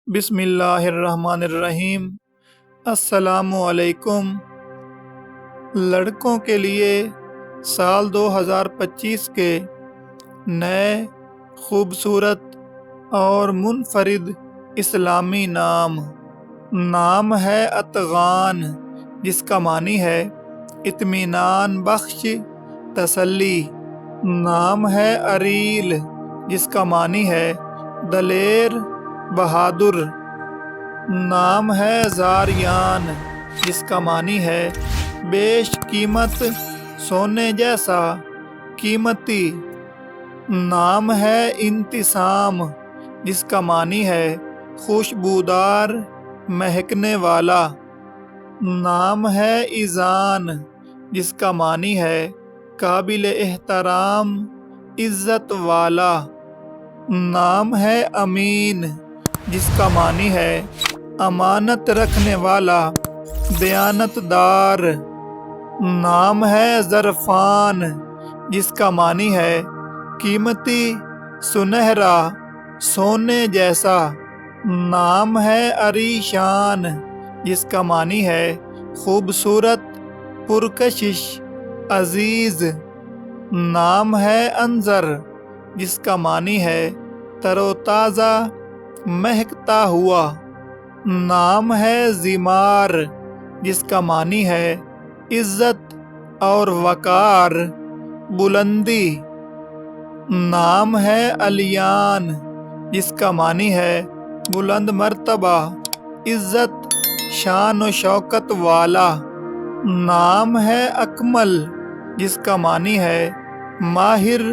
بسم اللہ الرحمن الرحیم۔ السلام علیکم۔ لڑکوں کے لیے سال 2025 کے نئے خوبصورت اور منفرد اسلامی نام ہے اطغان، جس کا معنی ہے اطمینان بخش، تسلی۔ نام ہے اریل، جس کا معنی ہے دلیر، بہادر۔ نام ہے زاریان، جس کا معنی ہے بیش قیمت، سونے جیسا قیمتی۔ نام ہے انتسام، جس کا معنی ہے خوشبودار، مہکنے والا۔ نام ہے ایزان، جس کا معنی ہے قابل احترام، عزت والا۔ نام ہے امین، جس کا معنی ہے امانت رکھنے والا، دیانت دار۔ نام ہے ظرفان، جس کا معنی ہے قیمتی، سنہرا، سونے جیسا۔ نام ہے عریشان، جس کا معنی ہے خوبصورت، پرکشش، عزیز۔ نام ہے انظر، جس کا معنی ہے تر و تازہ، مہکتا ہوا۔ نام ہے زمار، جس کا معنی ہے عزت اور وقار، بلندی۔ نام ہے الیان، جس کا معنی ہے بلند مرتبہ، عزت، شان و شوکت والا۔ نام ہے اکمل، جس کا معنی ہے ماہر،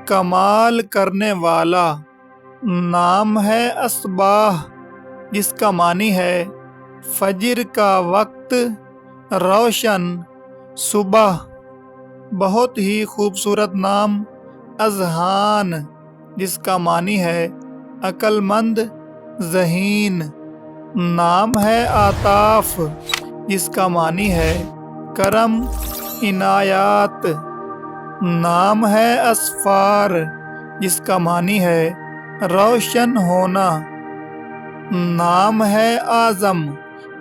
کمال کرنے والا۔ نام ہے اصباح، جس کا معنی ہے فجر کا وقت، روشن، صبح۔ بہت ہی خوبصورت نام اذہان، جس کا معنی ہے عقل مند، ذہین۔ نام ہے آطاف، جس کا معنی ہے کرم، عنایات۔ نام ہے اسفار، جس کا معنی ہے روشن ہونا۔ نام ہے اعظم،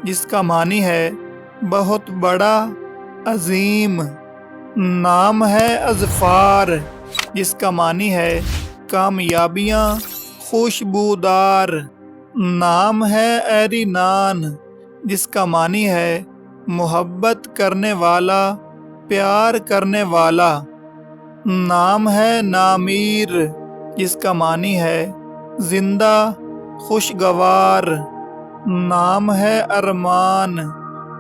جس کا معنی ہے بہت بڑا، عظیم۔ نام ہے اظفار، جس کا معنی ہے کامیابیاں، خوشبودار۔ نام ہے ایرینان، جس کا معنی ہے محبت کرنے والا، پیار کرنے والا۔ نام ہے نامیر، جس کا معنی ہے زندہ، خوشگوار۔ نام ہے ارمان،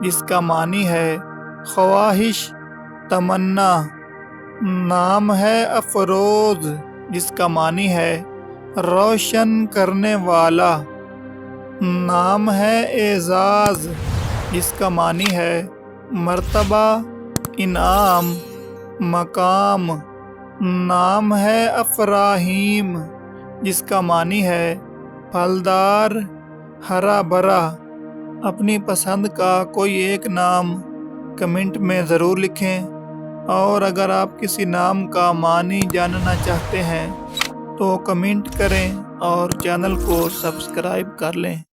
جس کا معنی ہے خواہش، تمنا۔ نام ہے افروز، جس کا معنی ہے روشن کرنے والا۔ نام ہے اعزاز، جس کا معنی ہے مرتبہ، انعام، مقام۔ نام ہے افراحیم، جس کا معنی ہے پھلدار، ہرا بھرا۔ اپنی پسند کا کوئی ایک نام کمنٹ میں ضرور لکھیں، اور اگر آپ کسی نام کا معنی جاننا چاہتے ہیں تو کمنٹ کریں اور چینل کو سبسکرائب کر لیں۔